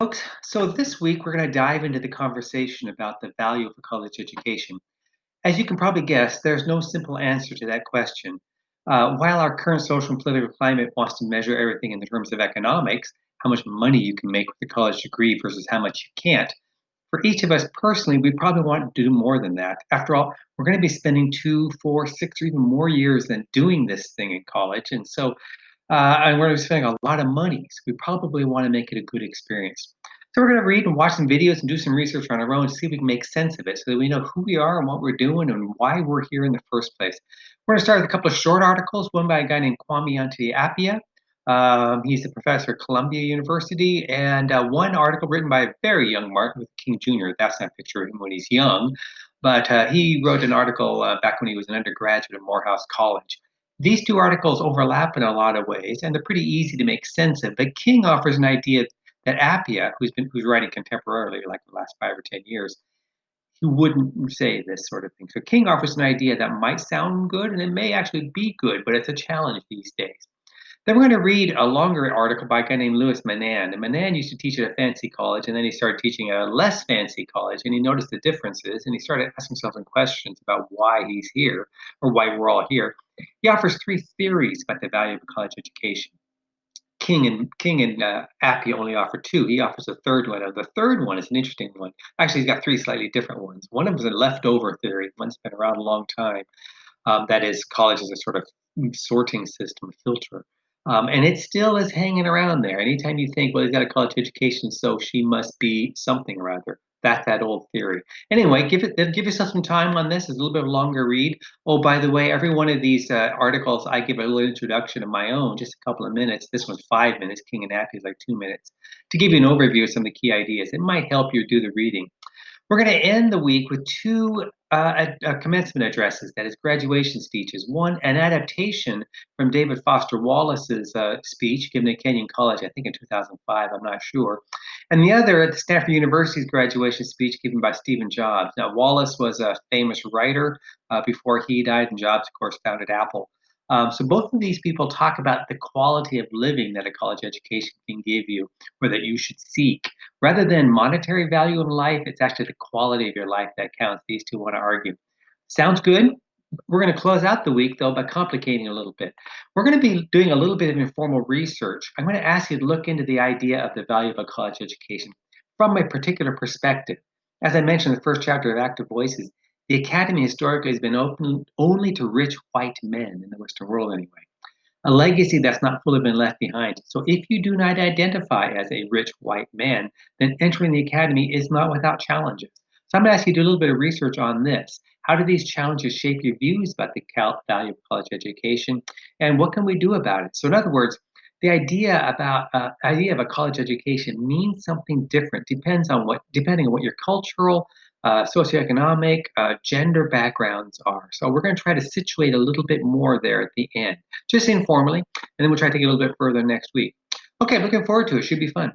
Folks, so this week we're going to dive into the conversation about the value of a college education. As you can probably guess, there's no simple answer to that question. While our current social and political climate wants to measure everything in the terms of economics, how much money you can make with a college degree versus how much you can't, for each of us personally, we probably want to do more than that. After all, we're going to be spending 2, 4, 6, or even more years than doing this thing in college. And we're spending a lot of money. So we probably want to make it a good experience. So we're going to read and watch some videos and do some research on our own to see if we can make sense of it so that we know who we are and what we're doing and why we're here in the first place. We're going to start with a couple of short articles, one by a guy named Kwame Appiah. He's a professor at Columbia University, and one article written by a very young Martin Luther King Jr. That's not a picture of him when he's young, but he wrote an article back when he was an undergraduate at Morehouse College. These two articles overlap in a lot of ways, and they're pretty easy to make sense of. But King offers an idea that Appia, who's writing contemporarily, like the last 5 or 10 years, he wouldn't say this sort of thing. So King offers an idea that might sound good, and it may actually be good, but it's a challenge these days. Then we're going to read a longer article by a guy named Louis Manan. And Manan used to teach at a fancy college, and then he started teaching at a less fancy college, and he noticed the differences, and he started asking himself some questions about why he's here, or why we're all here. He offers three theories about the value of a college education. King and Appy only offer two. He offers a third one. And the third one is an interesting one. Actually, he's got three slightly different ones. One of them is a leftover theory. One's been around a long time. That is, college is a sort of sorting system, filter. And it still is hanging around there. Anytime you think, well, he's got a college education, so she must be something or other. That's that old theory. Anyway, give yourself some time on this. It's a little bit of a longer read. Oh, by the way, every one of these articles, I give a little introduction of my own, just a couple of minutes. This one's 5 minutes. King and Appy is like 2 minutes to give you an overview of some of the key ideas. It might help you do the reading. We're going to end the week with two commencement addresses, that is, graduation speeches. One, an adaptation from David Foster Wallace's speech given at Kenyon College, I think in 2005, I'm not sure. And the other, at the Stanford University's graduation speech given by Stephen Jobs. Now, Wallace was a famous writer before he died, and Jobs, of course, founded Apple. So both of these people talk about the quality of living that a college education can give you, or that you should seek. Rather than monetary value in life, it's actually the quality of your life that counts. These two want to argue. Sounds good? We're going to close out the week, though, by complicating a little bit. We're going to be doing a little bit of informal research. I'm going to ask you to look into the idea of the value of a college education from a particular perspective. As I mentioned in the first chapter of Active Voices, the academy historically has been open only to rich white men in the Western world, anyway. A legacy that's not fully been left behind. So if you do not identify as a rich white man, then entering the academy is not without challenges. So I'm going to ask you to do a little bit of research on this. How do these challenges shape your views about the value of college education, and what can we do about it? So in other words, the idea of a college education means something different. Depending on what your cultural, socioeconomic, gender backgrounds are. So we're going to try to situate a little bit more there at the end, just informally, and then we'll try to take it a little bit further next week. Okay, looking forward to it. Should be fun.